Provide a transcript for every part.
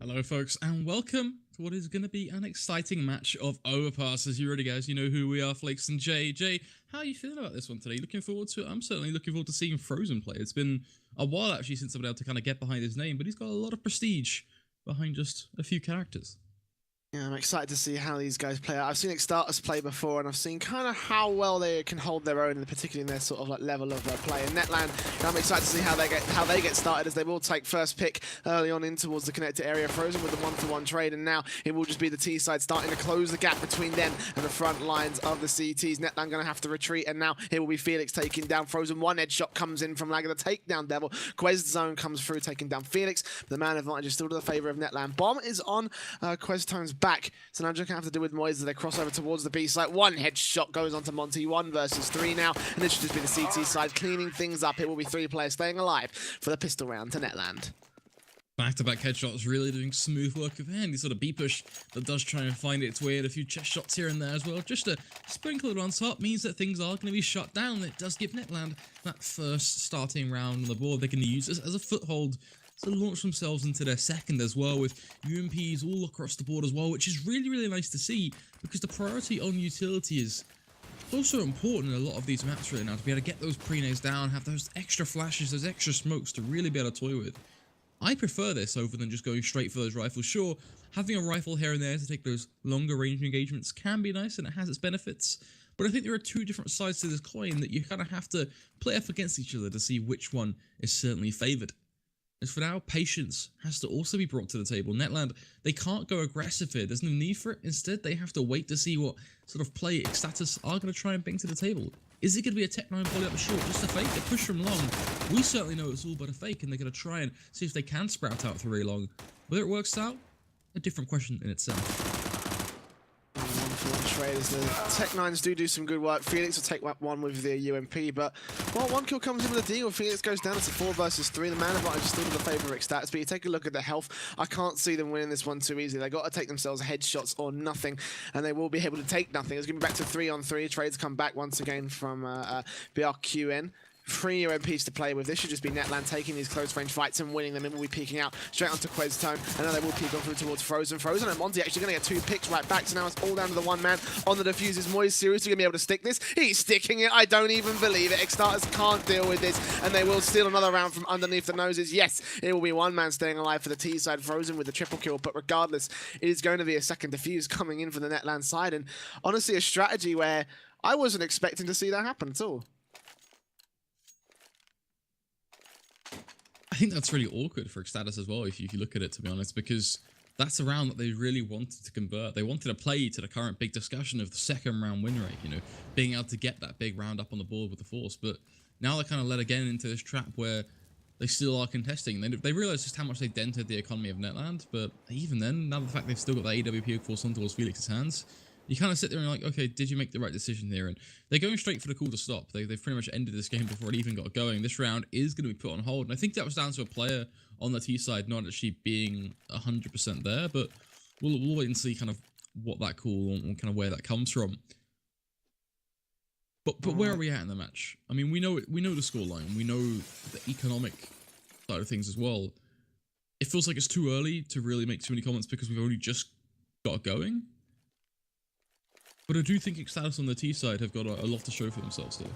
Hello folks and welcome to what is going to be an exciting match of overpasses. You already guys, you know who we are, Flakes and Jay. Jay, how are you feeling about this one today? Looking forward to it? I'm certainly looking forward to seeing Frozen play. It's been a while actually since I've been able to kind of get behind his name, but he's got a lot of prestige behind just a few characters. Yeah, I'm excited to see how these guys play out. I've seen eXtatus play before, and I've seen kind of how well they can hold their own, particularly in their sort of like level of play. In Netland, I'm excited to see how they get started, as they will take first pick early on in towards the connector area. Frozen with the one-to-one trade, and now it will just be the T side starting to close the gap between them and the front lines of the CTs. Netland going to have to retreat, and now it will be Felix taking down Frozen. One headshot comes in from Lager, the takedown devil. Quez zone comes through, taking down Felix. The man advantage is still to the favor of Netland. Bomb is on Quez Tone's back, so now just gonna have to do with Moise as they cross over towards the B site. One headshot goes onto Monty, 1 versus 3 now, and this should just be the CT side cleaning things up. It will be 3 players staying alive for the pistol round to Netland. Back-to-back headshots, really doing smooth work of hand. Sort of B push that does try and find its way at a few chest shots here and there as well. Just a sprinkle it on top means that things are going to be shut down. It does give Netland that first starting round on the board. They can use this as a foothold to launch themselves into their second as well, with UMPs all across the board as well, which is really, really nice to see, because the priority on utility is also important in a lot of these maps right now, to be able to get those pre-nades down, have those extra flashes, those extra smokes to really be able to toy with. I prefer this over than just going straight for those rifles. Sure, having a rifle here and there to take those longer range engagements can be nice, and it has its benefits, but I think there are two different sides to this coin that you kind of have to play off against each other to see which one is certainly favoured. As for now, patience has to also be brought to the table. Netland, they can't go aggressive here. There's no need for it. Instead, they have to wait to see what sort of play eXtatus are going to try and bring to the table. Is it going to be a Tech 9 volley up the short, just a fake, a push from long? We certainly know it's all but a fake, and they're going to try and see if they can sprout out through really long. Whether it works out, a different question in itself. Traders, the Tech 9s do some good work. Felix will take one with the UMP, but well, one kill comes in with a deal. Felix goes down. It's a 4 versus 3. The man advantage is still in the favour of eXtatus, but you take a look at the health. I can't see them winning this one too easily. They got to take themselves headshots or nothing, and they will be able to take nothing. It's going to be back to 3-on-3. Trades come back once again from BRQN. 3 UMPs to play with. This should just be Netland taking these close range fights and winning them. It will be peeking out straight onto Quez Tone, and now they will peek on through towards Frozen. Frozen and Monty actually going to get 2 picks right back, so now it's all down to the one man on the defuse. Is Moise seriously going to be able to stick this? He's sticking it. I don't even believe it. eXtatus can't deal with this, and they will steal another round from underneath the noses. Yes, it will be one man staying alive for the T side. Frozen with the triple kill, but regardless, it is going to be a second defuse coming in for the Netland side, and honestly, a strategy where I wasn't expecting to see that happen at all. I think that's really awkward for eXtatus as well, if you look at it, to be honest, because that's a round that they really wanted to convert. They wanted to play to the current big discussion of the second round win rate, you know, being able to get that big round up on the board with the Force. But now they're kind of led again into this trap where they still are contesting. They realize just how much they dented the economy of Netland, but even then, now the fact they've still got the AWP force on towards Felix's hands, you kind of sit there and you're like, okay, did you make the right decision here? And they're going straight for the call to stop. They've pretty much ended this game before it even got going. This round is going to be put on hold. And I think that was down to a player on the T side not actually being 100% there. But we'll wait and see kind of what that call and kind of where that comes from. But where are we at in the match? I mean, we know the scoreline. We know the economic side of things as well. It feels like it's too early to really make too many comments because we've only just got going. But I do think eXtatus on the T side have got a lot to show for themselves still.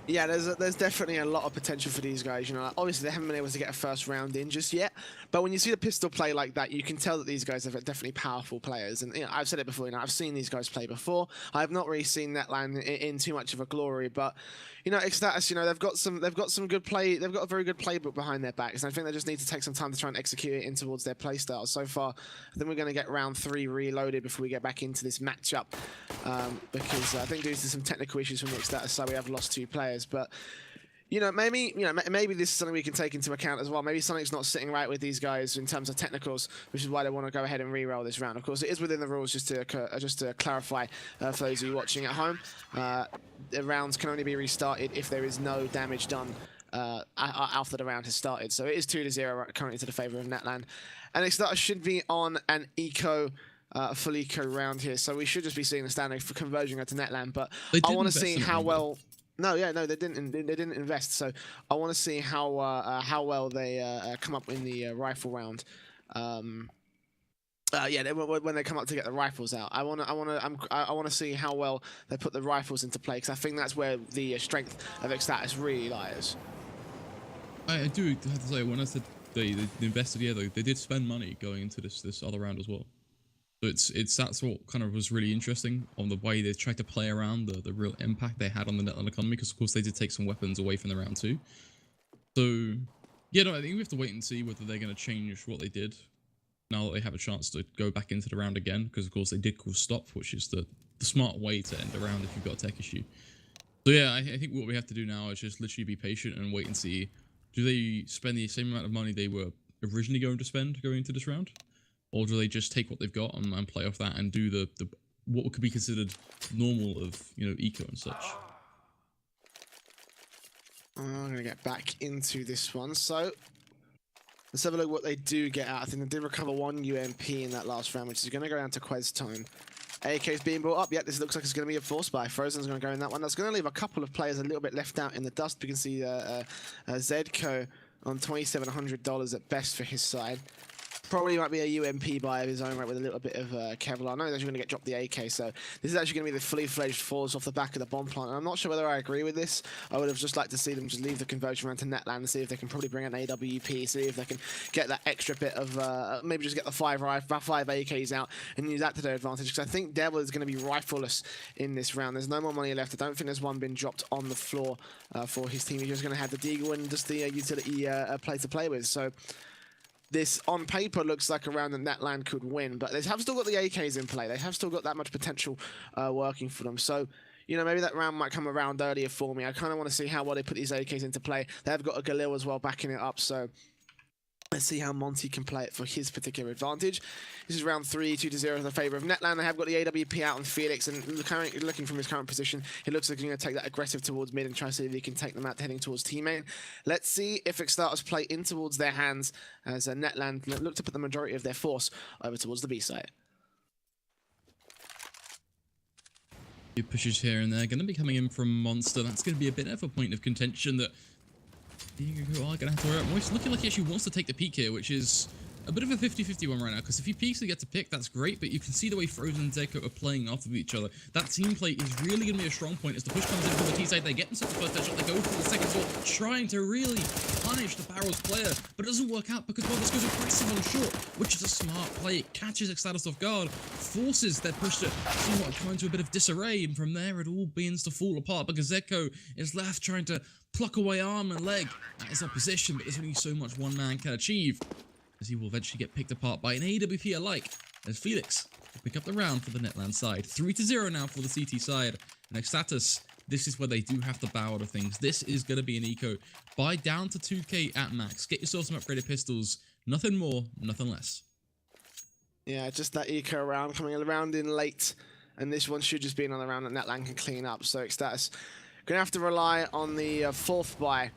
Yeah, there's definitely a lot of potential for these guys. You know, obviously they haven't been able to get a first round in just yet, but when you see the pistol play like that, you can tell that these guys are definitely powerful players. And you know, I've said it before. You know, I've seen these guys play before. I have not really seen Netland in too much of a glory, but you know, eXtatus, you know, they've got some good play. They've got a very good playbook behind their backs, and I think they just need to take some time to try and execute it in towards their play style. So far, I think we're going to get round 3 reloaded before we get back into this matchup, because I think due to some technical issues from the eXtatus side, we have lost 2 players, but. You know, maybe this is something we can take into account as well. Maybe something's not sitting right with these guys in terms of technicals, which is why they want to go ahead and re-roll this round. Of course, it is within the rules, just to clarify for those of you watching at home. The rounds can only be restarted if there is no damage done after the round has started. So it is 2-0 currently to the favour of Netland, and eXtatus should be on an a full eco round here. So we should just be seeing the standing for conversion to Netland. But I want to see how well. No, they didn't invest. So I want to see how well they come up in the rifle round. Yeah, when they come up to get the rifles out, I wanna see how well they put the rifles into play, because I think that's where the strength of eXtatus really lies. I do have to say, when I said they invested, yeah, they did spend money going into this other round as well. So that's what kind of was really interesting on the way they tried to play around the real impact they had on the Netland economy, because of course they did take some weapons away from the round too. So yeah, no, I think we have to wait and see whether they're going to change what they did now that they have a chance to go back into the round again, because of course they did call stop, which is the smart way to end the round if you've got a tech issue. So yeah, I think what we have to do now is just literally be patient and wait and see. Do they spend the same amount of money they were originally going to spend going into this round? Or do they just take what they've got and play off that and do the what could be considered normal of, you know, eco and such? I'm going to get back into this one. So let's have a look what they do get out. I think they did recover 1 UMP in that last round, which is going to go down to Quez time. AK is being brought up. Yeah, this looks like it's going to be a force buy. Frozen's going to go in that one. That's going to leave a couple of players a little bit left out in the dust. We can see Zedco on $2,700 at best for his side. Probably might be a UMP buy of his own right with a little bit of Kevlar. I know he's going to get dropped the AK, so this is actually going to be the fully fledged falls off the back of the bomb plant. And I'm not sure whether I agree with this. I would have just liked to see them just leave the conversion round to Netland and see if they can probably bring an AWP, see if they can get that extra bit of maybe just get the five AKs out and use that to their advantage. Because I think Devil is going to be rifleless in this round. There's no more money left. I don't think there's one been dropped on the floor for his team. He's just going to have the Deagle and just the utility play to play with. So this, on paper, looks like a round that Netland could win, but they have still got the AKs in play. They have still got that much potential working for them. So, you know, maybe that round might come around earlier for me. I kind of want to see how well they put these AKs into play. They have got a Galil as well backing it up, so let's see how Monty can play it for his particular advantage. This is round 3, 2-0 in the favour of Netland. They have got the AWP out on Felix, and looking from his current position, it looks like he's going to take that aggressive towards mid and try to see if he can take them out heading towards teammate. Let's see if eXtatus play in towards their hands as Netland look to put the majority of their force over towards the B side. Few pushes here and there, going to be coming in from Monster. That's going to be a bit of a point of contention that you are going to have to worry about. Moist looking like he actually wants to take the peak here, which is a bit of a 50-50 one right now, because if he peeks and gets a pick, that's great, but you can see the way Frozen and Zedco are playing off of each other. That team play is really going to be a strong point as the push comes in from the T side. They get themselves the first headshot, they go for the second sword, trying to really punish the Barrels player, but it doesn't work out because, well, this goes aggressive on short, which is a smart play. It catches eXtatus off guard, forces their push to somewhat come into a bit of disarray, and from there it all begins to fall apart because Zedco is left trying to pluck away arm and leg at his opposition, but there's only so much one man can achieve, as he will eventually get picked apart by an AWP alike, as Felix will pick up the round for the Netland side. 3-0 now for the CT side, and eXtatus, this is where they do have to bow out of things. This is going to be an eco. Buy down to 2k at max. Get yourself some upgraded pistols. Nothing more, nothing less. Yeah, just that eco round coming around in late, and this one should just be another round that Netland can clean up. So eXtatus going to have to rely on the fourth buy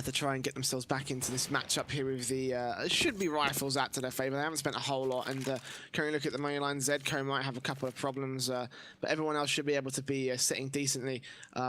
to try and get themselves back into this matchup here with the should be rifles out to their favour. They haven't spent a whole lot, and currently look at the money line. Zedco might have a couple of problems, but everyone else should be able to be sitting decently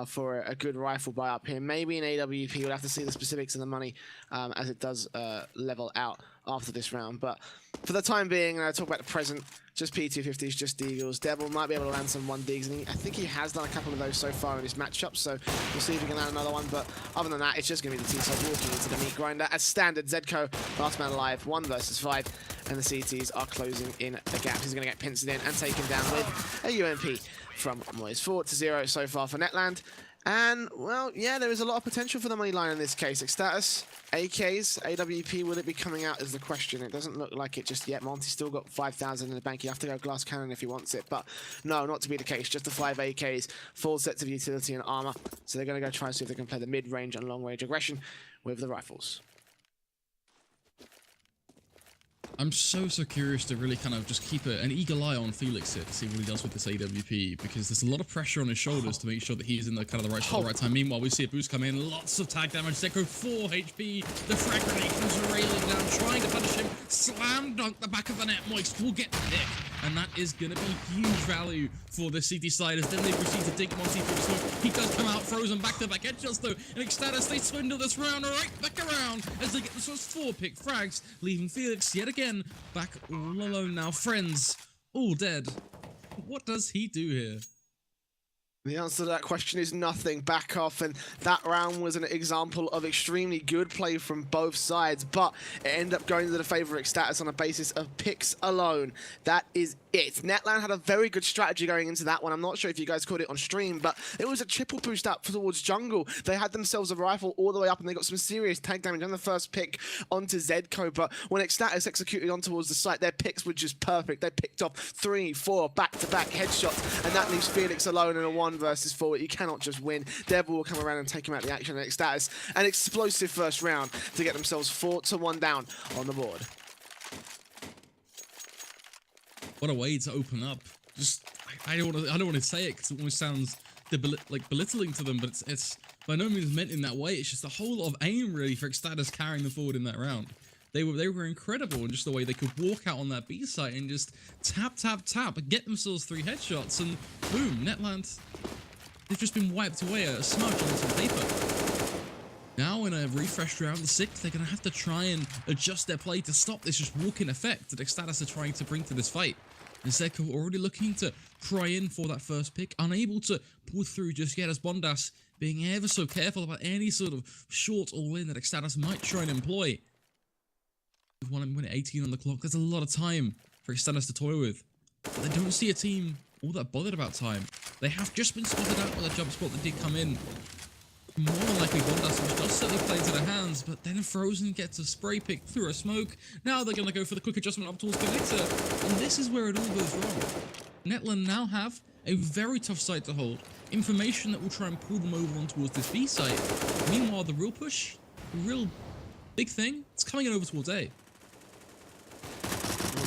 for a good rifle buy up here. Maybe an AWP. We'll have to see the specifics of the money as it does level out after this round. But for the time being, talk about the present, just P250s, just Deagles. Devil might be able to land some 1Ds, and I think he has done a couple of those so far in his matchup, so we'll see if he can land another one. But other than that, it's just going to be the T-side walking into the meat grinder. As standard, Zedco, last man alive, 1 versus 5, and the CTs are closing in the gap. He's going to get pinched in and taken down with a UMP from Moyes. 4-0 so far for Netland. And, well, yeah, there is a lot of potential for the money line in this case. eXtatus, AKs, AWP, will it be coming out is the question. It doesn't look like it just yet. Monty's still got 5,000 in the bank. You have to go glass cannon if he wants it. But no, not to be the case. Just the 5 AKs, 4 sets of utility and armor. So they're going to go try and see if they can play the mid-range and long-range aggression with the rifles. I'm so curious to really kind of just keep an eagle eye on Felix here to see what he does with this AWP, because there's a lot of pressure on his shoulders to make sure that he's in the kind of the right spot at the right time. Meanwhile, we see a boost come in, lots of tag damage. Zedco 4 HP, the frag grenade comes railing down, trying to punish him. Slam dunk the back of the net. Moist will get the pick. and that is going to be huge value for the CT side as then they proceed to dig Monty through the smoke. He does come out frozen, back-to-back headshots though, and eXtatus, they swindle this round right back around as they get the first 4-pick frags, leaving Felix yet again back all alone now. Friends, all dead. What does he do here? The answer to that question is nothing. Back off, and that round was an example of extremely good play from both sides, but it ended up going to the favor of eXtatus on a basis of picks alone. That is it. Netland had a very good strategy going into that one. I'm not sure if you guys caught it on stream, but it was a triple boost up towards jungle. They had themselves a rifle all the way up, and they got some serious tank damage on the first pick onto Zedco, but when eXtatus executed on towards the site, their picks were just perfect. They picked off 3, 4 back-to-back headshots, and that leaves Felix alone in a 1 versus 4. You cannot just win. Devil will come around and take him out of the action, and eXtatus an explosive first round to get themselves 4-1 down on the board. What a way to open up. Just, I don't want to say it because it almost sounds like belittling to them, but it's by no means meant in that way. It's just a whole lot of aim really for eXtatus carrying them forward in that round. They were incredible in just the way they could walk out on that B site and just tap, get themselves 3 headshots, and boom, Netland, they've just been wiped away, a smudge on some paper. Now in a refreshed round 6, they're going to have to try and adjust their play to stop this just walk-in effect that eXtatus are trying to bring to this fight. And Zedco already looking to pry in for that first pick, unable to pull through just yet as Bondas being ever so careful about any sort of short all-in that eXtatus might try and employ. With 1 minute 18 on the clock, there's a lot of time for eXtatus to toy with. But they don't see a team all that bothered about time. They have just been spotted out by the jump spot that did come in. More than likely Bondas, which does certainly play into their hands, but then Frozen gets a spray pick through a smoke. Now they're going to go for the quick adjustment up towards Connector, and this is where it all goes wrong. Netland now have a very tough site to hold, information that will try and pull them over on towards this B site. Meanwhile, the real push, the real big thing, it's coming in over towards A.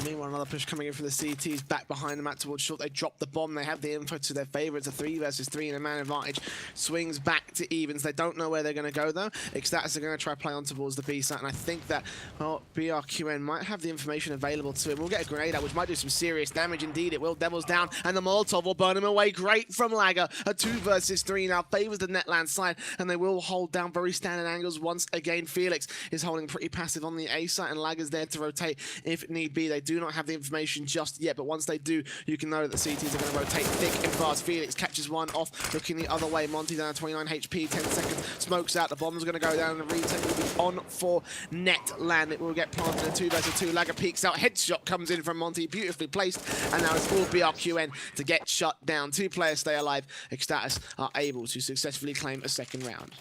Meanwhile, another push coming in from the CTs back behind them out towards short. They drop the bomb. They have the info to their favor. It's a 3 versus 3 and a man advantage. Swings back to evens. They don't know where they're going to go, though. eXtatus are going to try play on towards the B site, and I think that BRQN might have the information available to him. We'll get a grenade out, which might do some serious damage. Indeed, it will. Devil's down, and the Molotov will burn him away. Great from Lagger. A 2 versus 3 now favors the Netland side, and they will hold down very standard angles once again. Felix is holding pretty passive on the A site, and Lagger's there to rotate if need be. They do not have the information just yet, but once they do, you can know that the CTs are going to rotate thick and fast. Felix catches one off, looking the other way. Monty down to 29 HP, 10 seconds, smokes out. The bomb's going to go down, and the retake will be on for Netland. It will get planted in 2 versus 2. Lagger peeks out, headshot comes in from Monty, beautifully placed, and now it's all BRQN to get shut down. 2 players stay alive. eXtatus are able to successfully claim a second round.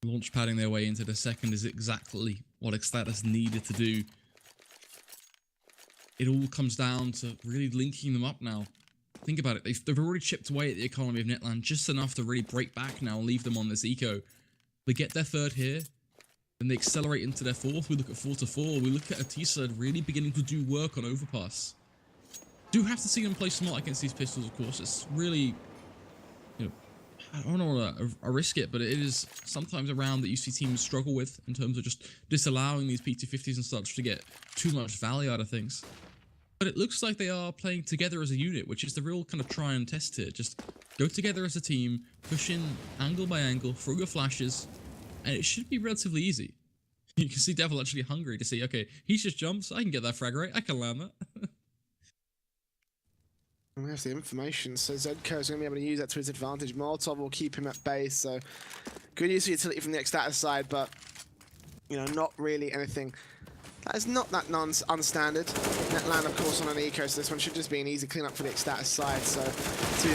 Launch padding their way into the second is exactly what eXtatus needed to do. It all comes down to really linking them up now. Think about it, they've already chipped away at the economy of Netland just enough to really break back now and leave them on this eco. They get their 3rd here, then they accelerate into their 4th. We look at 4-4. We look at Atisa really beginning to do work on overpass. Do have to see them play smart against these pistols, of course. It's really, you know, I don't want to risk it, but it is sometimes a round that you see teams struggle with in terms of just disallowing these P250s and such to get too much value out of things. But it looks like they are playing together as a unit, which is the real kind of try and test here. Just go together as a team, push in angle by angle, throw your flashes, and it should be relatively easy. You can see Devil actually hungry to see, okay, he's just jumped, so I can get that frag rate, I can land that. And there's the information, so Zedco is going to be able to use that to his advantage. Molotov will keep him at base, so good use of utility from the eXtatus side, but, you know, not really anything. That is not that unstandard. Netland, of course, on an eco, so this one should just be an easy cleanup for the eXtatus side, so 2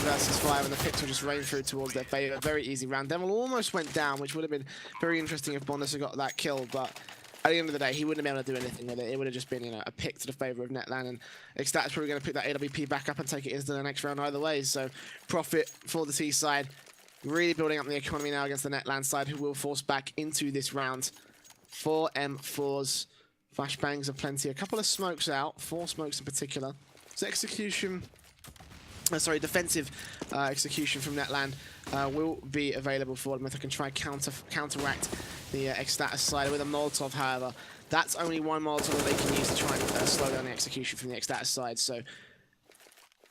versus 5, and the picks will just rain through towards their favor. Very easy round. Devil almost went down, which would have been very interesting if Bondas had got that kill, but at the end of the day, he wouldn't have been able to do anything with it. It would have just been, you know, a pick to the favor of Netland, and eXtatus probably going to pick that AWP back up and take it into the next round either way. So profit for the T side, really building up the economy now against the Netland side, who will force back into this round. 4 M4s, flashbangs aplenty, a couple of smokes out, 4 smokes in particular. So execution, defensive execution from Netland will be available for them if they can try counteract the eXtatus side with a Molotov. However, that's only one Molotov that they can use to try and slow down the execution from the eXtatus side. So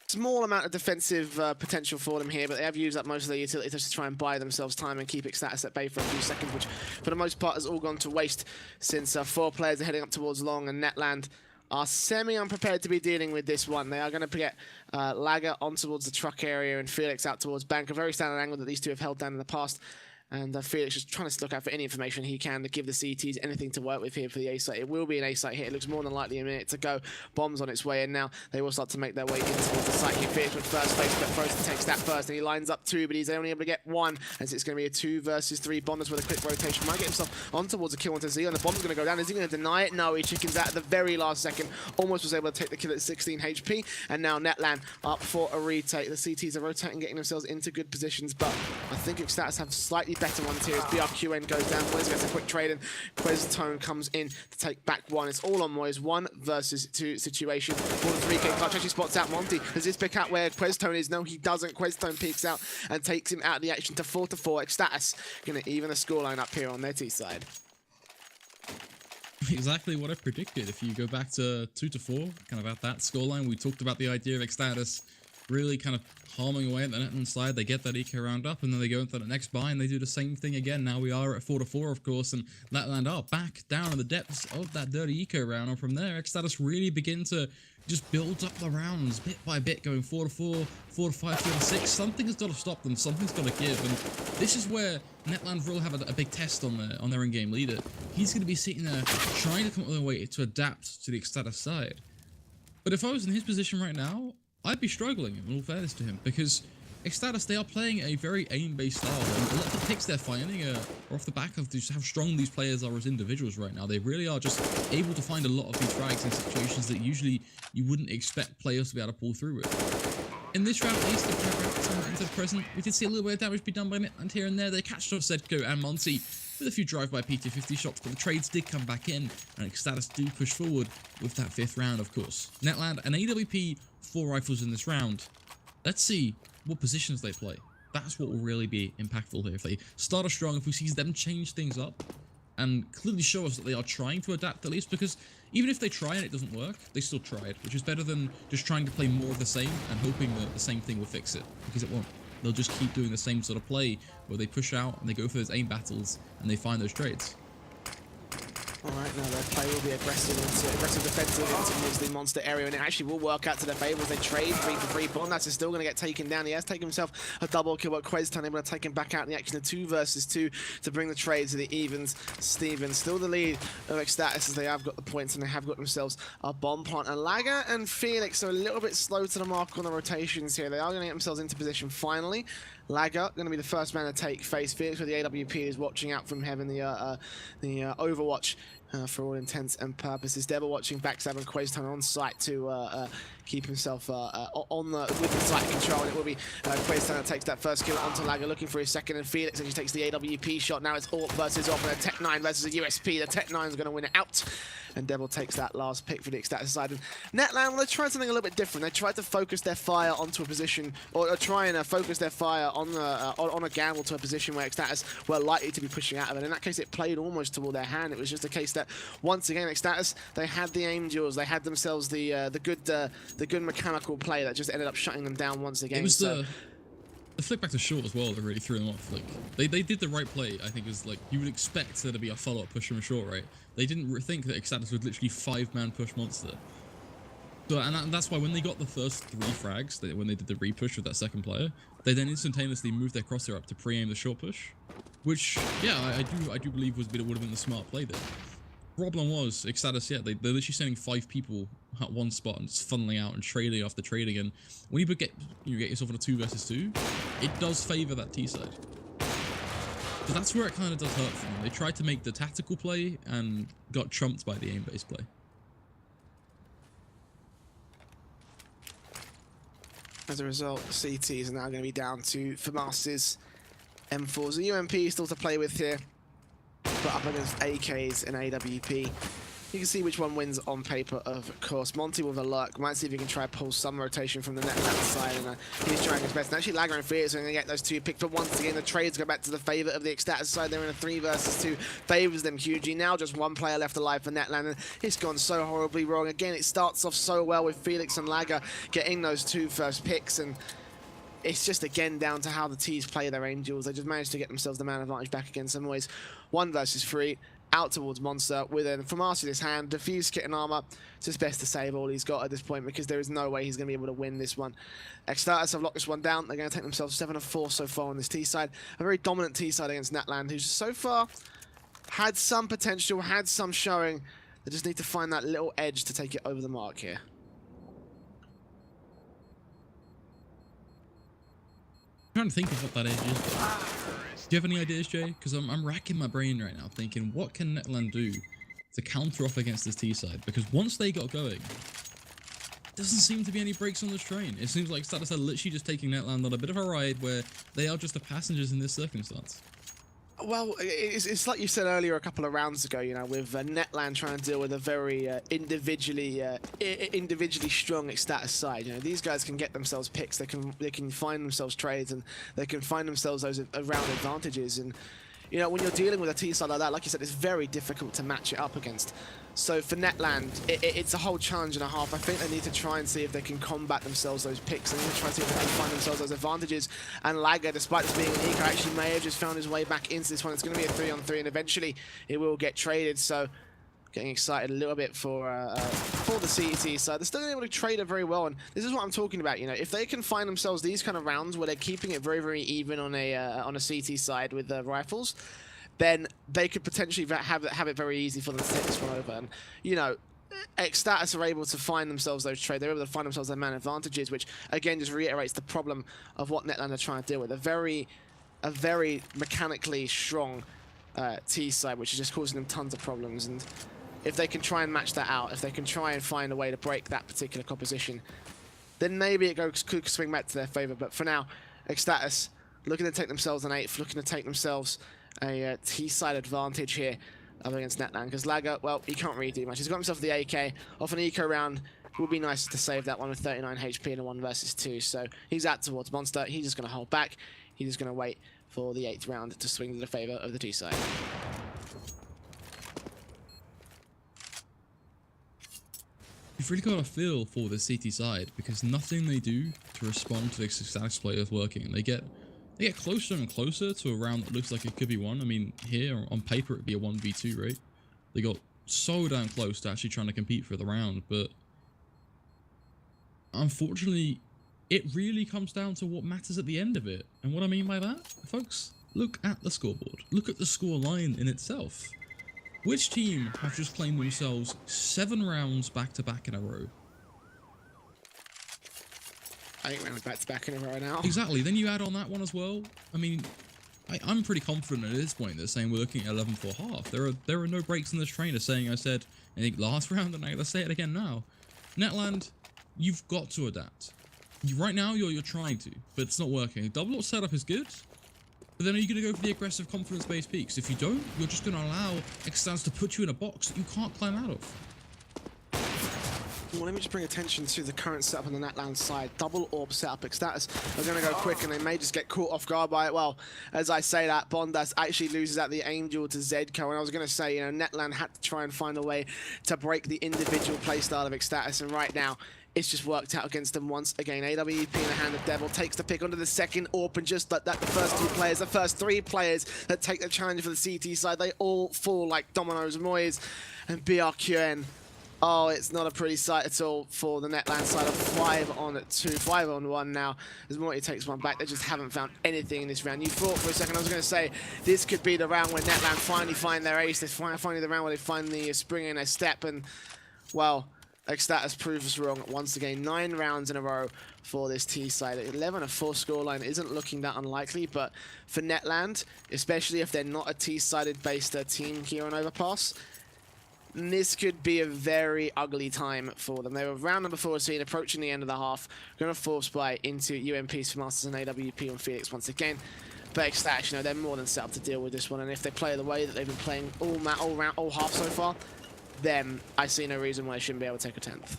small amount of defensive potential for them here, but they have used up most of their utilities just to try and buy themselves time and keep eXtatus at bay for a few seconds, which for the most part has all gone to waste since 4 players are heading up towards long, and Netland are semi-unprepared to be dealing with this one. They are going to get Lagger on towards the truck area and Felix out towards bank, a very standard angle that these two have held down in the past. And Felix is trying to look out for any information he can to give the CTs anything to work with here for the A site. It will be an A site hit. It looks more than likely a minute to go. Bombs on its way in now. They will start to make their way into the site here. Felix with first face, but Frozen takes that first, and he lines up 2, but he's only able to get 1, as it's going to be a 2 versus 3. Bonders with a quick rotation. Might get himself on towards a kill onto Z, and the bomb's going to go down. Is he going to deny it? No, he chickens out at the very last second. Almost was able to take the kill at 16 HP, and now Netland up for a retake. The CTs are rotating, getting themselves into good positions, but I think eXtatus have slightly better ones here. BRQN goes down, Moise gets a quick trade, and Questone comes in to take back 1. It's all on Moise, 1 versus 2 situation. More than 3K clutch actually spots out Monty. Does this pick out where Questone is? No, he doesn't. Questone peeks out and takes him out of the action to 4-4. eXtatus gonna even the scoreline up here on their T side. Exactly what I predicted. If you go back to 2-4, kind of at that scoreline, we talked about the idea of eXtatus really kind of harming away at the Netland side. They get that eco round up, and then they go into the next buy, and they do the same thing again. Now we are at 4-4, of course, and Netland are back down in the depths of that dirty eco round. And from there, eXtatus really begin to just build up the rounds bit by bit, going 4-4, 4-5, 4-6. Something's got to stop them. Something's got to give, and this is where Netland will have a big test on their in-game leader. He's going to be sitting there trying to come up with a way to adapt to the eXtatus side. But if I was in his position right now, I'd be struggling, in all fairness to him, because eXtatus, they are playing a very aim-based style, and a lot of the picks they're finding are off the back of just how strong these players are as individuals right now. They really are just able to find a lot of these frags in situations that usually you wouldn't expect players to be able to pull through with. In this round, at least, into the present, we did see a little bit of damage be done by Netland here and there. They catched off Zedko and Monty with a few drive-by PT50 shots, but the trades did come back in, and eXtatus do push forward with that 5th round, of course. Netland and AWP, 4 rifles in this round. Let's see what positions they play. That's what will really be impactful here. If they start us strong, if we see them change things up and clearly show us that they are trying to adapt at least, because even if they try and it doesn't work, they still tried, which is better than just trying to play more of the same and hoping that the same thing will fix it, because it won't. They'll just keep doing the same sort of play where they push out and they go for those aim battles and they find those trades. Alright, now their play will be aggressive defensive into the monster area, and it actually will work out to their favour as they trade 3-for-3. Bondas is still going to get taken down. He has taken himself a double kill, but Quezton able to take him back out in the action of 2 versus 2 to bring the trade to the evens. Steven still the lead of eXtatus as they have got the points, and they have got themselves a bomb plant. And Lagger and Felix are a little bit slow to the mark on the rotations here. They are going to get themselves into position finally. Lagger going to be the first man to take face. Felix with the AWP is watching out from heaven, the Overwatch for all intents and purposes. Devil watching backstab and Quezton on site to keep himself with the site control, and it will be Quezton that takes that first kill onto Lagger, looking for his second, and Felix actually takes the AWP shot. Now it's AWP versus AWP, and a Tech 9 versus a USP. The Tech 9 is going to win it out, and Devil takes that last pick for the eXtatus side. And Netland, well, they tried something a little bit different. They tried to focus their fire onto a position, or try and focus their fire on a gamble to a position where eXtatus were likely to be pushing out of it. In that case, it played almost toward their hand. It was just a case that once again, eXtatus, they had the aim duels, they had themselves the good mechanical play that just ended up shutting them down once again. It was the flick back to short as well that really threw them off. Like they did the right play. I think is like you would expect there to be a follow-up push from short, right? They didn't think that eXtatus would literally 5-man push monster. So, and that's why when they got the first 3 frags, when they did the re-push with that second player, they then instantaneously moved their crosshair up to pre-aim the short push, which yeah, I do believe would have been the smart play there. Problem was, eXtatus, yeah, they're literally sending 5 people at one spot and just funneling out and trading after trading, and when you get yourself on a 2 versus 2, it does favour that T side. But that's where it kind of does hurt for them. They tried to make the tactical play and got trumped by the aim-based play. As a result, CTs are now going to be down to FAMAS's M4s. The UMP is still to play with here, but up against AKs and AWP. You can see which one wins on paper, of course. Monty with a lurk. Might see if he can try to pull some rotation from the Netland side, and he's trying his best. And actually, Lagger and Felix are going to get those two picked, but once again, the trades go back to the favour of the eXtatus side. They're in a 3 versus 2, favours them hugely. Now just one player left alive for Netland, and it's gone so horribly wrong. Again, it starts off so well with Felix and Lagger getting those 2 first picks, and it's just again down to how the T's play their Angels. They just managed to get themselves the man advantage back against some ways. 1 versus 3. Out towards Monster with an FAMAS in his hand, Diffuse Kit and Armor. It's just best to save all he's got at this point because there is no way he's going to be able to win this one. eXtatus have locked this one down. They're going to take themselves 7 of 4 so far on this T side. A very dominant T side against Netland, who's so far had some potential, had some showing. They just need to find that little edge to take it over the mark here. I'm trying to think of what that edge is. Do you have any ideas, Jay? Because I'm racking my brain right now thinking, what can Netland do to counter off against this T side? Because once they got going, doesn't seem to be any breaks on this train. It seems like eXtatus are literally just taking Netland on a bit of a ride where they are just the passengers in this circumstance. Well, it's like you said earlier a couple of rounds ago, you know, with Netland trying to deal with a very individually strong eXtatus side. You know, these guys can get themselves picks, they can find themselves trades, and they can find themselves those round advantages. And you know, when you're dealing with a T side like that, like you said, it's very difficult to match it up against. So for Netland, it's a whole challenge and a half. I think they need to try and see if they can combat themselves those picks. They need to try and see if they can find themselves those advantages. And Lagger, despite this being an eco, actually may have just found his way back into this one. It's going to be a 3-on-3, and eventually it will get traded. So getting excited a little bit for the CET side. They're still able to trade it very well, and this is what I'm talking about. You know, if they can find themselves these kind of rounds where they're keeping it very, very even on a CT side with the rifles, then they could potentially have it very easy for them to take this one over. And you know, eXtatus are able to find themselves those trades. They're able to find themselves their man advantages, which again just reiterates the problem of what Netland are trying to deal with. A very mechanically strong T side, which is just causing them tons of problems. And if they can try and match that out, if they can try and find a way to break that particular composition, then maybe it could swing back to their favor. But for now, eXtatus looking to take themselves an 8th, looking to take themselves a T-side advantage here up against Netland, because Lagger, well, he can't really do much. He's got himself the AK off an eco round. It would be nice to save that one with 39 HP in a 1 versus 2. So he's out towards Monster. He's just going to hold back. He's just going to wait for the 8th round to swing to the favor of the T side. You've really got a feel for the CT side because nothing they do to respond to the eXtatus player is working, and they get closer and closer to a round that looks like it could be one. I mean, here on paper it'd be a 1v2, right? They got so damn close to actually trying to compete for the round, but unfortunately, it really comes down to what matters at the end of it. And what I mean by that, folks, look at the scoreboard. Look at the score line in itself. Which team have just claimed themselves 7 rounds back-to-back in a row? I think we're back-to-back in a row now. Exactly. Then you add on that one as well. I mean, I'm pretty confident at this point they're saying we're looking at 11 for half. There are no breaks in this train. I said, I think last round, and I'm going to say it again now. Netland, you've got to adapt. Right now, you're trying to, but it's not working. Double Lot setup is good, but then are you going to go for the aggressive confidence-based peaks? If you don't, you're just going to allow eXtatus to put you in a box that you can't climb out of. Well, let me just bring attention to the current setup on the Netland side. Double orb setup. eXtatus are going to go quick, and they may just get caught off guard by it. Well, as I say that, Bondas actually loses at the Angel to Zedco, and I was going to say, you know, Netland had to try and find a way to break the individual playstyle of eXtatus, and right now, it's just worked out against them once again. AWP in the hand of Devil takes the pick onto the second AWP, and just like that, the first 3 players that take the challenge for the CT side, they all fall like dominoes. Moyes and BRQN. Oh, it's not a pretty sight at all for the Netland side of 5 on 1 now. As Morty takes one back, they just haven't found anything in this round. You thought for a second, I was going to say, this could be the round where Netland finally find their ace. They finally the round where they find the spring in their step, and, well, eXtatus proves us wrong once again. 9 rounds in a row for this T side. 11 of 4 scoreline isn't looking that unlikely, but for Netland, especially if they're not a T-sided based team here on Overpass, this could be a very ugly time for them. They were round number 14, approaching the end of the half. Going to force play into UMPs for Masters and AWP on Felix once again. But eXtatus, you know, they're more than set up to deal with this one. And if they play the way that they've been playing all half so far, then I see no reason why they shouldn't be able to take a 10th.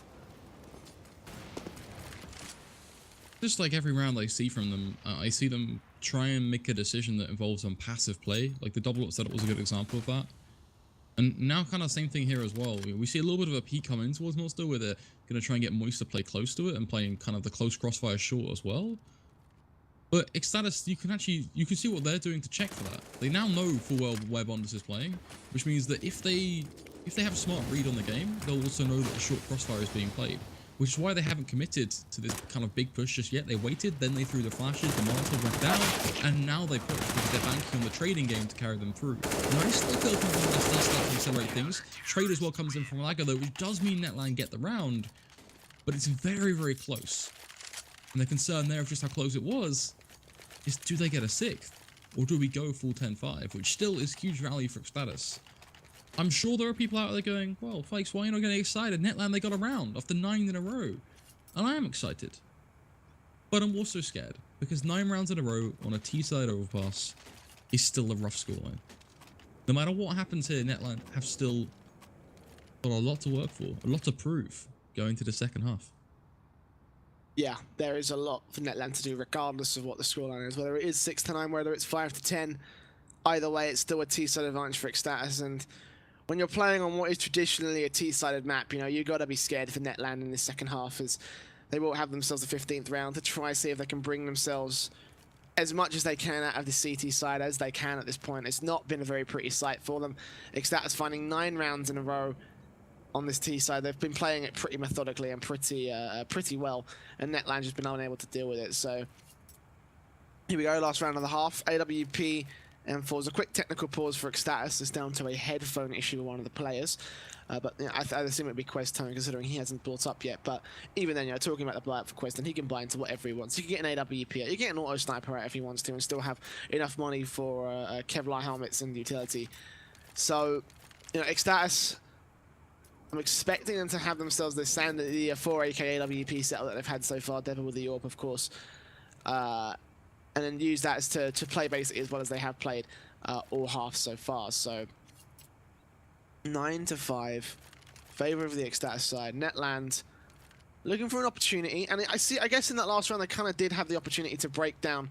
Just like every round I see from them, I see them try and make a decision that involves on passive play. Like the double up setup was a good example of that. And now kind of same thing here as well. We see a little bit of a peak coming towards Monster where they're going to try and get Moist to play close to it and playing kind of the close crossfire short as well. But eXtatus, you can see what they're doing to check for that. They now know full well where Bondus is playing, which means that if they have a smart read on the game, they'll also know that the short crossfire is being played. Which is why they haven't committed to this kind of big push just yet. They waited, then they threw the flashes, the Molotov went down, and now they push because they're banking on the trading game to carry them through. Now, I still feel confident that does start to accelerate things. Trade as well comes in from Lago, though, which does mean Netland get the round, but it's very, very close. And the concern there of just how close it was is, do they get a 6th? Or do we go full 10-5, which still is huge value for eXtatus. I'm sure there are people out there going, well, Fikes, why are you not getting excited? Netland, they got a round after 9 in a row. And I am excited. But I'm also scared, because 9 rounds in a row on a T-side overpass is still a rough scoreline. No matter what happens here, Netland have still got a lot to work for, a lot to prove going to the second half. Yeah, there is a lot for Netland to do regardless of what the scoreline is, whether it is 6-9, whether it's 5-10. Either way, it's still a T-side advantage for eXtatus, and when you're playing on what is traditionally a T-sided map, you know, you got to be scared for Netland in the second half, as they will have themselves a 15th round to try see if they can bring themselves as much as they can out of the CT side as they can at this point. It's not been a very pretty sight for them. eXtatus finding 9 rounds in a row on this T side. They've been playing it pretty methodically and pretty well, and Netland has been unable to deal with it. So here we go, last round of the half. AWP and falls a quick technical pause for eXtatus. It's down to a headphone issue with one of the players. But you know, I assume it'd be Quest time considering he hasn't built up yet. But even then, you know, talking about the blowout for Quest, and he can buy into whatever he wants. He can get an AWP out, you get an auto sniper out if he wants to, and still have enough money for Kevlar helmets and utility. So, you know, eXtatus, I'm expecting them to have themselves the 4 AK AWP setup that they've had so far, Devil with the AWP, of course. And then use that as to play basically as well as they have played all half so far. So 9-5, favor of the eXtatus side. Netland looking for an opportunity, and I guess in that last round they kind of did have the opportunity to break down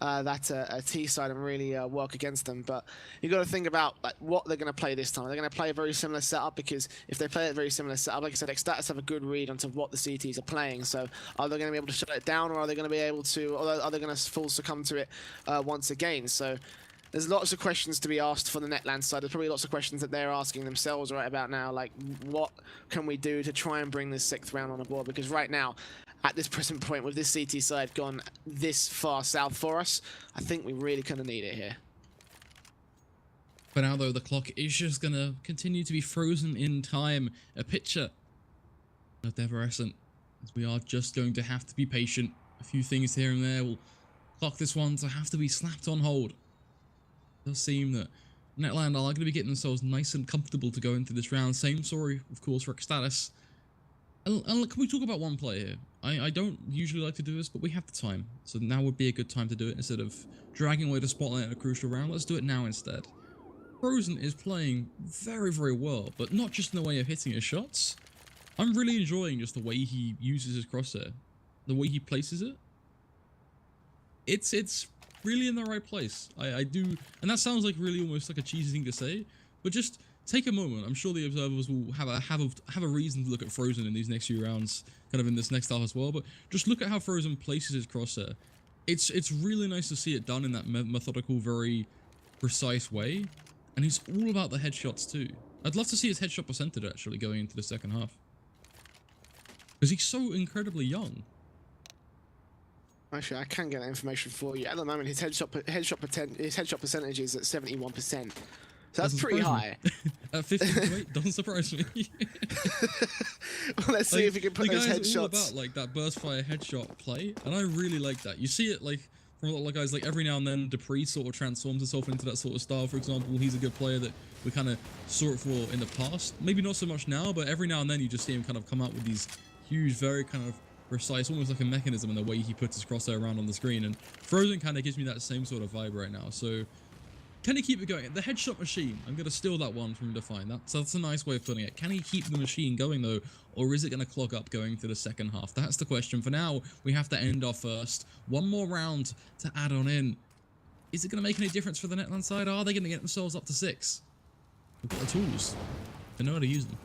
that T side and really work against them. But you got to think about like what they're going to play this time. They're going to play a very similar setup, because if they play a very similar setup, like I said, eXtatus have a good read onto what the CTs are playing. So are they going to be able to shut it down, or are they going to be able to, or are they going to full succumb to it once again? So there's lots of questions to be asked for the Netland side. There's probably lots of questions that they're asking themselves right about now, like what can we do to try and bring this 6th round on the board? Because right now, at this present point, with this CT side gone this far south for us, I think we really kind of need it here. For now, though, the clock is just going to continue to be frozen in time. A picture of Devarescent, as we are just going to have to be patient. A few things here and there will clock this one to have to be slapped on hold. It does seem that Netland are going to be getting themselves nice and comfortable to go into this round. Same story, of course, for eXtatus. And can we talk about one player here? I don't usually like to do this, but we have the time. So now would be a good time to do it instead of dragging away the spotlight in a crucial round. Let's do it now instead. Frozen is playing very, very well, but not just in the way of hitting his shots. I'm really enjoying just the way he uses his crosshair. The way he places it. It's really in the right place. I do, and that sounds like really almost like a cheesy thing to say, but just take a moment. I'm sure the observers will have a reason to look at Frozen in these next few rounds, kind of in this next half as well. But just look at how Frozen places his crosshair. It's really nice to see it done in that methodical, very precise way. And he's all about the headshots too. I'd love to see his headshot percentage actually going into the second half, because he's so incredibly young. Actually, I can get that information for you. At the moment, his headshot percentage is at 71%. So that's pretty high. At 15-8, doesn't surprise me. Well, let's see if we can put those headshots. All about like that burst fire headshot play, and I really like that. You see it like from a lot of guys, like every now and then Dupree sort of transforms himself into that sort of style. For example, he's a good player that we kind of saw it for in the past. Maybe not so much now, but every now and then you just see him kind of come out with these huge, very kind of precise, almost like a mechanism in the way he puts his crosshair around on the screen. And Frozen kind of gives me that same sort of vibe right now. So Can he keep it going? The headshot machine. I'm going to steal that one from Define. That's a nice way of putting it. Can he keep the machine going, though? Or is it going to clog up going to the second half? That's the question. For now, we have to end our first. One more round to add on in. Is it going to make any difference for the Netland side? Are they going to get themselves up to 6? We've got the tools. They know how to use them.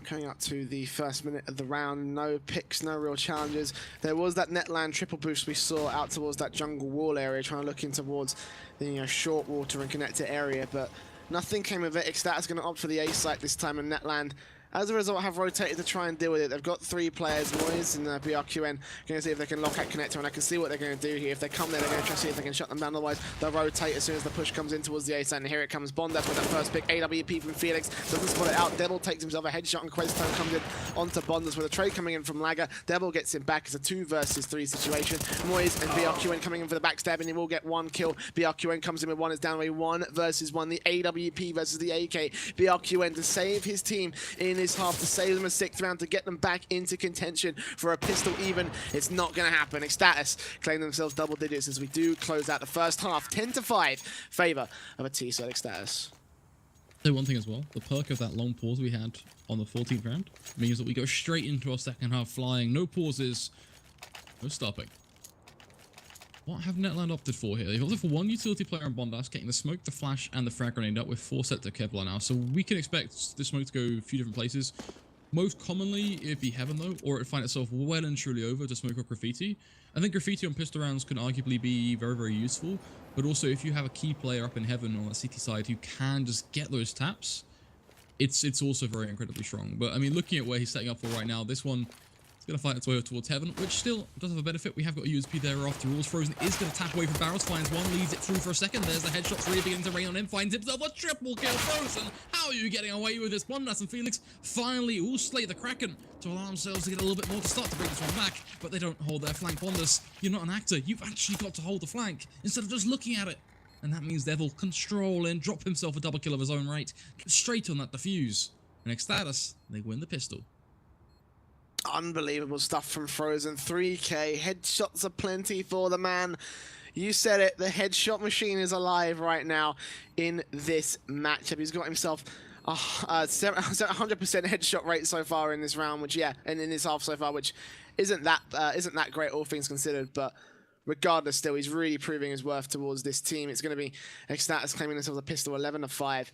Coming up to the first minute of the round, no picks, no real challenges. There was that Netland triple boost we saw out towards that jungle wall area, trying to look in towards the short water and connector area, but nothing came of it. eXtatus going to opt for the A site this time, and Netland, as a result, have rotated to try and deal with it. They've got 3 players, Moyes and BRQN, going to see if they can lock out connector, and I can see what they're going to do here. If they come there, they're going to try to see if they can shut them down. Otherwise, they'll rotate as soon as the push comes in towards the A side. And here it comes, Bondas with that first pick. AWP from Felix doesn't spot it out. Devil takes himself a headshot, and Questone comes in onto Bondas with a trade coming in from Lager. Devil gets him back. It's a 2 versus 3 situation. Moyes and BRQN coming in for the backstab, and he will get 1 kill. BRQN comes in with 1, is down away 1 versus 1. The AWP versus the AK. BRQN to save his team in his half, to save them a 6th round, to get them back into contention for a pistol even. It's not going to happen. eXtatus claim themselves double digits as we do close out the first half, 10-5, favor of a T-side eXtatus. Say one thing as well, the perk of that long pause we had on the 14th round means that we go straight into our second half flying, no pauses, no stopping. What have Netland opted for here? They've opted for 1 utility player on Bondas, getting the smoke, the flash, and the frag grenade up with 4 sets of Kevlar now. So we can expect the smoke to go a few different places. Most commonly, it'd be Heaven, though, or it'd find itself well and truly over to smoke or Graffiti. I think Graffiti on pistol rounds can arguably be very, very useful, but also if you have a key player up in Heaven on the CT side who can just get those taps, it's also very incredibly strong. But, I mean, looking at where he's setting up for right now, this one is going to fight its way towards Heaven, which still does have a benefit. We have got a USP there after all. Frozen is going to tap away from barrels, finds one, leads it through for a second. There's the headshots really beginning to rain on him, finds himself a triple kill. Frozen, how are you getting away with this? Bondas and Felix finally all slay the Kraken to allow themselves to get a little bit more to start to bring this one back, but they don't hold their flank. Bondas, you're not an actor. You've actually got to hold the flank instead of just looking at it. And that means Devil can stroll in, drop himself a double kill of his own right, get straight on that defuse. And eXtatus, they win the pistol. Unbelievable stuff from Frozen. 3K, headshots aplenty for the man. You said it, the headshot machine is alive right now in this matchup. He's got himself a 100% headshot rate so far in this round, which, yeah, and in this half so far, which isn't that great, all things considered, but regardless, still, he's really proving his worth towards this team. It's going to be eXtatus claiming themselves a pistol, 11-5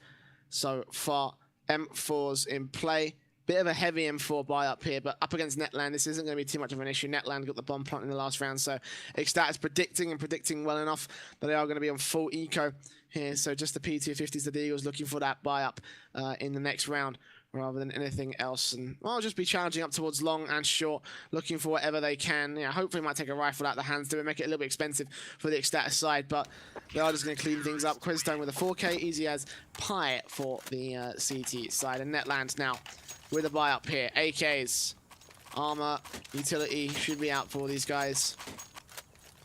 so far. M4's in play. Bit of a heavy M4 buy up here, but up against Netland, this isn't going to be too much of an issue. Netland got the bomb plant in the last round, so eXtatus predicting well enough that they are going to be on full eco here. So just the P250s, the Eagles looking for that buy up in the next round rather than anything else. And I'll just be challenging up towards long and short, looking for whatever they can. Yeah, hopefully might take a rifle out of the hands to make it a little bit expensive for the eXtatus side, but they are just going to clean things up. Questone with a 4K, easy as pie for the CT side. And Netland now with a buy up here. AKs, armor, utility should be out for these guys.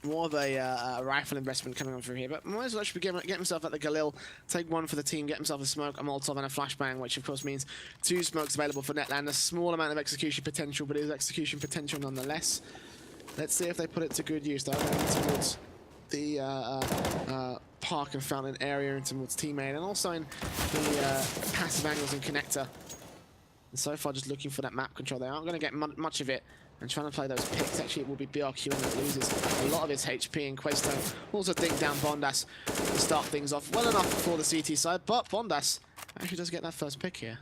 More of a rifle investment coming on through here, but might as well actually get himself at the Galil, take 1 for the team, get himself a smoke, a Molotov, and a flashbang, which of course means 2 smokes available for Netland. A small amount of execution potential, but it is execution potential nonetheless. Let's see if they put it to good use. They're going towards the park and fountain area, and towards teammate, and also in the passive angles and connector. And so far, just looking for that map control. They aren't going to get much of it. And trying to play those picks. Actually, it will be BRQ that loses a lot of his HP. And Questone also dig down Bondas to start things off well enough for the CT side. But Bondas actually does get that first pick here.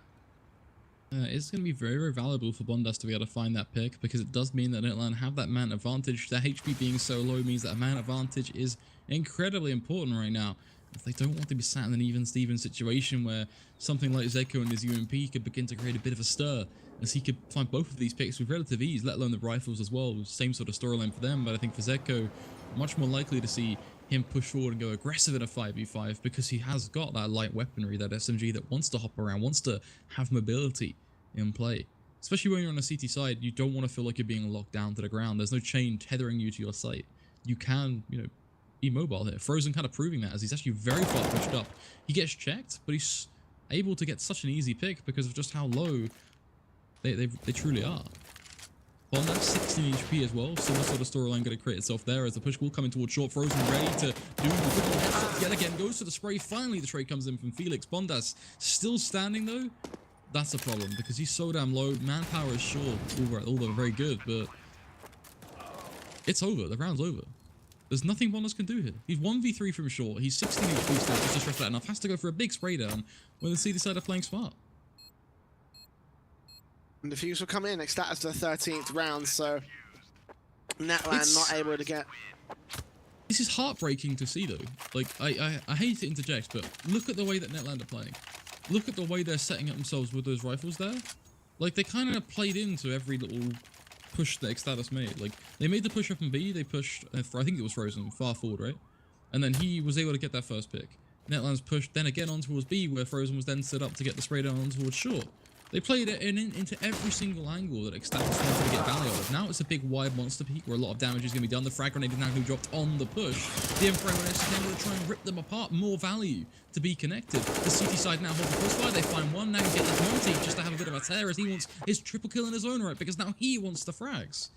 It's going to be very, very valuable for Bondas to be able to find that pick, because it does mean that Netland have that man advantage. Their HP being so low means that a man advantage is incredibly important right now. If they don't want to be sat in an even-Steven situation where something like Zeko and his UMP could begin to create a bit of a stir, as he could find both of these picks with relative ease, let alone the rifles as well. Same sort of storyline for them, but I think for Zeko, much more likely to see him push forward and go aggressive in a 5v5, because he has got that light weaponry, that SMG that wants to hop around, wants to have mobility in play. Especially when you're on a CT side, you don't want to feel like you're being locked down to the ground. There's no chain tethering you to your site. You can, be mobile here. Frozen kind of proving that, as he's actually very far pushed up. He gets checked, but he's able to get such an easy pick because of just how low they truly are. Bondas 16 HP as well. Similar sort of storyline going to create itself there as the push will come in towards short. Frozen ready to Doing a good headshot yet again, goes for the spray. Finally, the trade comes in from Felix. Bondas still standing though. That's a problem because he's so damn low. Manpower is short, although very good, but it's over. The round's over. There's nothing Bondas can do here. He's 1v3 from short. He's 16 HP still, just to stretch that enough. Has to go for a big spray down when the C decided playing smart. And the Fuse will come in. eXtatus to the 13th round, so Netland not able to get. This is heartbreaking to see though. Like, I hate to interject, but look at the way that Netland are playing. Look at the way they're setting up themselves with those rifles there. Like, they kind of played into every little push that eXtatus made. Like, they made the push up in B, they pushed, I think it was Frozen, far forward, right? And then he was able to get that first pick. Netland's pushed then again on towards B, where Frozen was then set up to get the spray down on towards short. They played it into every single angle that eXtatus wanted to get value out of. Now it's a big wide monster peak where a lot of damage is going to be done. The frag grenade is now going to be dropped on the push. The M-Frame is able to try and rip them apart. More value to be connected. The CT side now holds the crossfire. They find one. Now he gets Monty just to have a bit of a tear as he wants his triple kill in his own right because now he wants the frags.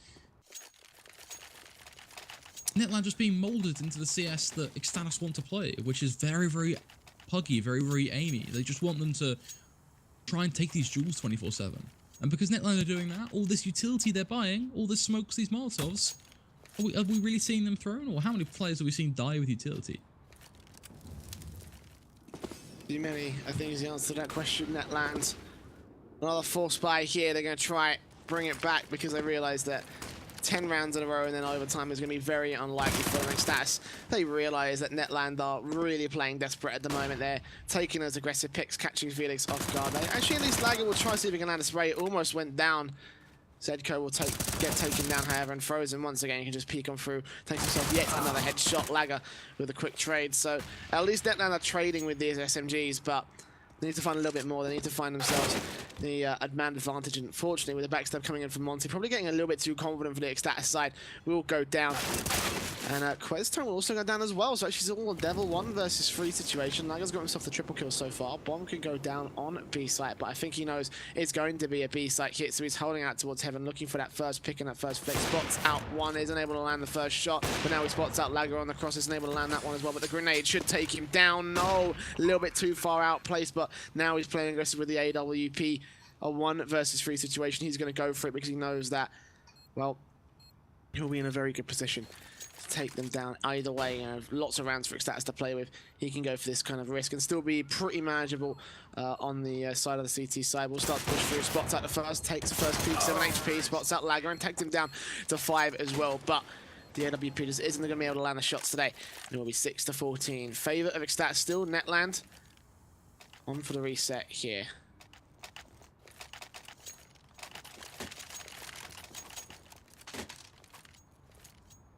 Netland just being molded into the CS that eXtatus want to play, which is very, very puggy, very, very aimy. They just want them to try and take these duels 24/7. And because Netland are doing that, all this utility they're buying, all this smokes, these Molotovs, are we really seeing them thrown? Or how many players have we seen die with utility? Too many, I think, is the answer to that question. Netland, another force buy here. They're going to try bring it back because they realize that 10 rounds in a row and then overtime is going to be very unlikely for the eXtatus. They realize that Netland are really playing desperate at the moment. They're taking those aggressive picks, catching Felix off guard. Actually, at least Lager will try to see if he can land a spray. It almost went down. Zedko will get taken down, however, and Frozen once again. He can just peek on through, takes himself yet another headshot. Lager with a quick trade. So at least Netland are trading with these SMGs, but they need to find a little bit more. They need to find themselves the man advantage. And fortunately, with the backstab coming in from Monty, probably getting a little bit too confident for the eXtatus side, will go down. And Questone will also go down as well. So actually, it's all a Devil 1 versus 3 situation. Lager's got himself the triple kill so far. Bomb can go down on B site, but I think he knows it's going to be a B site hit. So he's holding out towards Heaven, looking for that first pick and that first flick. Spots out one, isn't able to land the first shot, but now he spots out Lager on the cross, isn't able to land that one as well. But the grenade should take him down. No, a little bit too far out placed, but now he's playing aggressive with the AWP. A 1 versus 3 situation. He's going to go for it because he knows that, well, he'll be in a very good position to take them down either way. You know, lots of rounds for eXtatus to play with. He can go for this kind of risk and still be pretty manageable on the side of the CT side. We'll start to push through. Spots out the first, takes the first peak, 7 HP, spots out Lager and takes him down to 5 as well. But the AWP just isn't going to be able to land the shots today. And it will be 6-14. Favour of eXtatus still, Netland on for the reset here.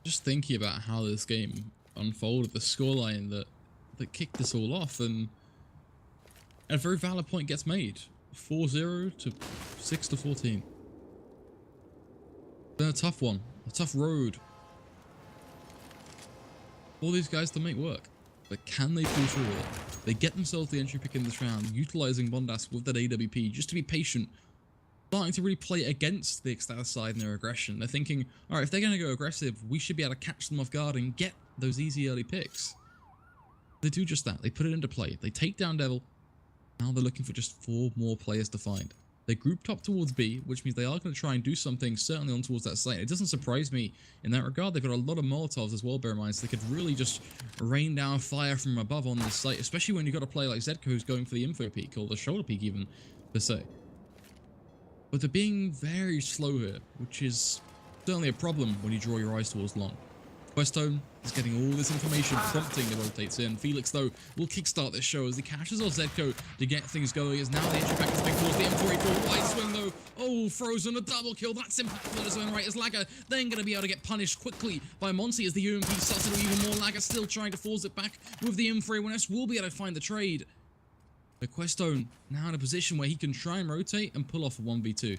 Just thinking about how this game unfolded, the scoreline that kicked this all off, and a very valid point gets made. 4-0 to 6-14. Then a tough one, a tough road. All these guys to make work, but can they pull through it? They get themselves the entry pick in this round, utilizing Bondas with that AWP just to be patient, starting to really play against the eXtatus side and their aggression. They're thinking, all right, if they're going to go aggressive, we should be able to catch them off guard and get those easy early picks. They do just that. They put it into play. They take down Devil. Now they're looking for just 4 more players to find. They grouped up towards B, which means they are going to try and do something certainly on towards that site. It doesn't surprise me in that regard. They've got a lot of Molotovs as well, bear in mind, so they could really just rain down fire from above on this site, especially when you've got a player like Zedko who's going for the info peak, or the shoulder peak even, per se. But they're being very slow here, which is certainly a problem when you draw your eyes towards long. Questone is getting all this information, prompting the rotates in. Felix, though, will kickstart this show as he cashes off Zedko to get things going. As now the entry back is big towards the M484. Wide swing, though. Oh, Frozen, a double kill. That's impactful in his own right. As Lager then going to be able to get punished quickly by Monty as the UMP starts to do even more. Lager still trying to force it back with the M4A1S. Will be able to find the trade. But Questone now in a position where he can try and rotate and pull off a 1v2.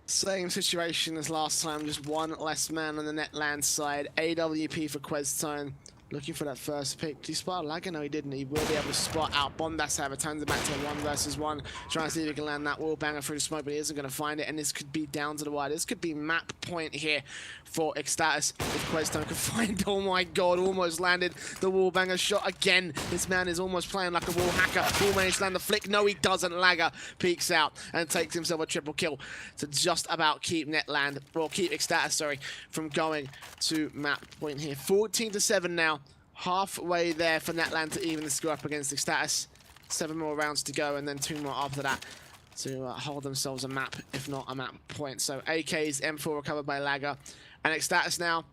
Same situation as last time, just 1 less man on the Netland side. AWP for Questone Looking for that first pick. Did he spot Laga? No, he didn't. He will be able to spot out Bondas, however, turns it back to a 1 versus 1. Trying to see if he can land that wall banger through the smoke, but he isn't going to find it. And this could be down to the wire. This could be map point here for eXtatus. If Questone can find, oh my god, almost landed the wall banger shot again. This man is almost playing like a wall hacker. Will manage to land the flick. No, he doesn't. Laga peeks out and takes himself a triple kill to just about keep Netland, or keep eXtatus, sorry, from going to map point here. 14-7 now. Halfway there for Netland to even the score up against eXtatus. 7 more rounds to go, and then 2 more after that to hold themselves a map, if not a map point. So AK's M4 recovered by Laga, and eXtatus now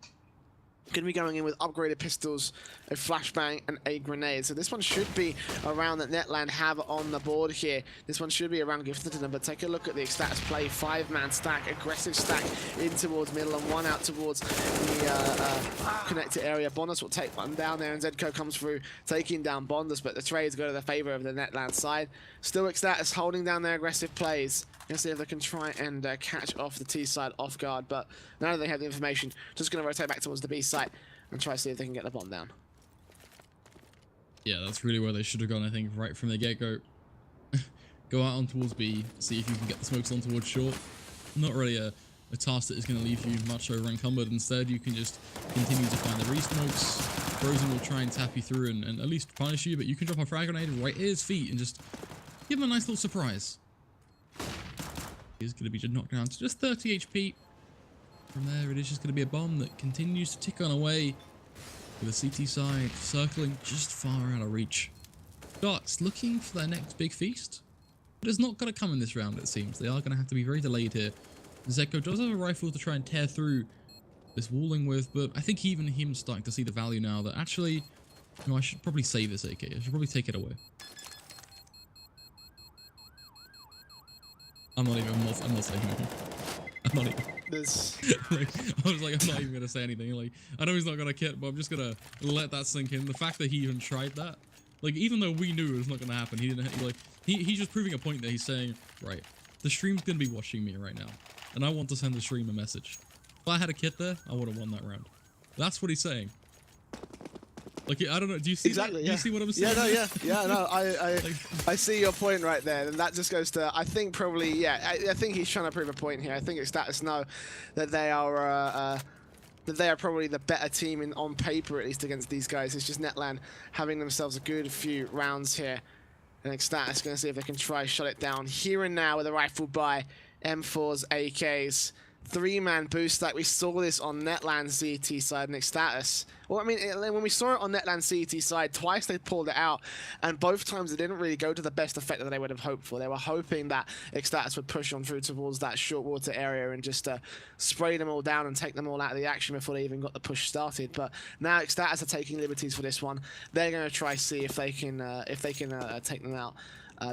going to be going in with upgraded pistols, a flashbang, and a grenade. So this one should be a round that Netland have on the board here. This one should be a round gifted to them, but take a look at the eXtatus play. 5-man stack, aggressive stack in towards middle, and 1 out towards the connected area. Bondas will take one down there, and Zedco comes through, taking down Bondas, but the trades go to the favor of the Netland side. Still eXtatus holding down their aggressive plays. Let's see if they can try and catch off the T side off guard, but now that they have the information, just going to rotate back towards the B side and try to see if they can get the bomb down. Yeah, that's really where they should have gone, I think, right from the get-go. Go out on towards B, see if you can get the smokes on towards short. Not really a task that is going to leave you much over encumbered. Instead, you can just continue to find the re-smokes. Frozen will try and tap you through and at least punish you, but you can drop a frag grenade right at his feet and just give him a nice little surprise. He's going to be knocked down to just 30 HP. From there, it is just going to be a bomb that continues to tick on away with the CT side circling just far out of reach. Darts looking for their next big feast, but it's not going to come in this round, it seems. They are going to have to be very delayed here. Zedco does have a rifle to try and tear through this walling with, but I think even him starting to see the value now that actually, you know, I should probably save this AK. I should probably take it away. I'm not saying anything. I'm not even. Like, I was like, I'm not even gonna say anything. Like, I know he's not gonna kit, but I'm just gonna let that sink in. The fact that he even tried that, like, even though we knew it was not gonna happen, he didn't. He's just proving a point that he's saying, right, the stream's gonna be watching me right now, and I want to send the stream a message. If I had a kit there, I would have won that round. That's what he's saying. Like, I don't know. Do you see exactly? That? Yeah. Do you see what I'm saying? Yeah, no. I see your point right there, and that just goes to, I think probably, yeah. I think he's trying to prove a point here. I think eXtatus know that they are probably the better team on paper, at least against these guys. It's just Netland having themselves a good few rounds here, and eXtatus going to see if they can try shut it down here and now with a rifle by M4s, AKs. 3-man boost, like we saw this on Netland CT side and eXtatus. Well, I mean, when we saw it on Netland CT side, twice they pulled it out, and both times it didn't really go to the best effect that they would have hoped for. They were hoping that eXtatus would push on through towards that short water area and just spray them all down and take them all out of the action before they even got the push started. But now eXtatus are taking liberties for this one. They're going to try see if they can take them out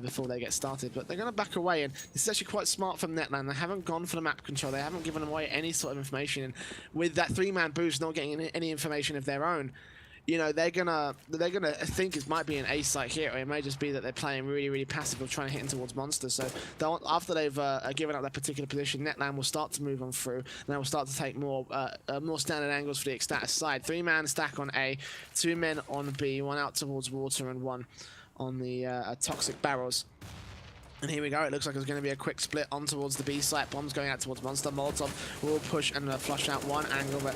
before they get started, but they're going to back away, and this is actually quite smart from Netland. They haven't gone for the map control, they haven't given away any sort of information, and with that 3-man boost not getting any information of their own, you know, they're gonna think it might be an A site here, or it may just be that they're playing really passive or trying to hit in towards monsters. So after they've given up that particular position, Netland will start to move on through, and they will start to take more standard angles for the eXtatus side. 3-man stack on A, 2 men on B, 1 out towards water and 1 on the toxic barrels. And here we go, it looks like it's going to be a quick split on towards the B site. Bombs going out towards Monster. Molotov will push and flush out one angle, but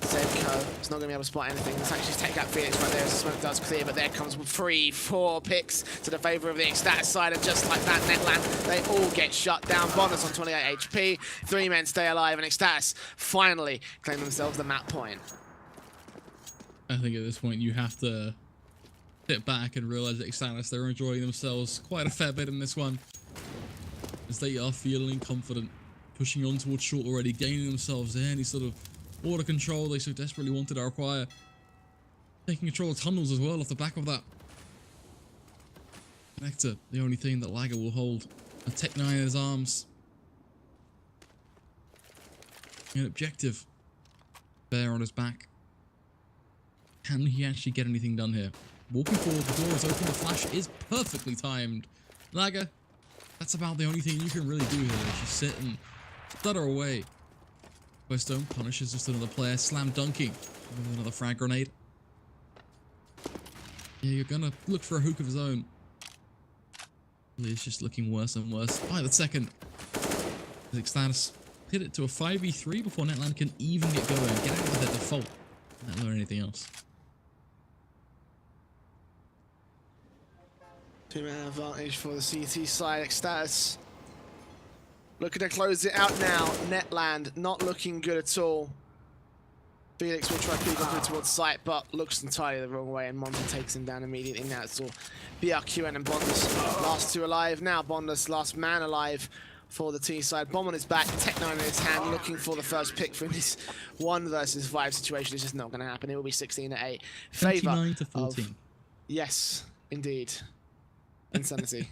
Zedco is not going to be able to spot anything. Let's actually take out Phoenix right there as the smoke does clear, but there comes 3-4 picks to the favor of the eXtatus side, and just like that, Netland, they all get shut down. Bonus on 28 HP, 3 men stay alive, and eXtatus finally claim themselves the map point. I think at this point you have to sit back and realize that eXtatus, they're enjoying themselves quite a fair bit in this one, as they are feeling confident, pushing on towards short already, gaining themselves any sort of order control they so desperately wanted to acquire, taking control of tunnels as well off the back of that. Connector, the only thing that Laga will hold a Tech 9 in his arms. An objective, bear on his back. Can he actually get anything done here? Walking forward, the door is open, the flash is perfectly timed. Laga, that's about the only thing you can really do here, is just sit and stutter away. Questone punishes just another player, slam dunking with another frag grenade. Yeah, you're gonna look for a hook of his own. It's just looking worse and worse. By the second, eXtatus hit it to a 5v3 before Netland can even get going, get out of their default, not learn anything else. Two-man advantage for the CT side. eXtatus looking to close it out now. Netland not looking good at all. Felix will try to keep him towards sight, but looks entirely the wrong way, and Monza takes him down immediately. Now it's all BRQN and Bondus last two alive. Now Bondus last man alive for the T side. Bomb on his back, Tech9 in his hand, looking for the first pick from this 1 versus 5 situation. It's just not going to happen. It will be 16-8. Favor 29 to 14. Yes, indeed. Insanity.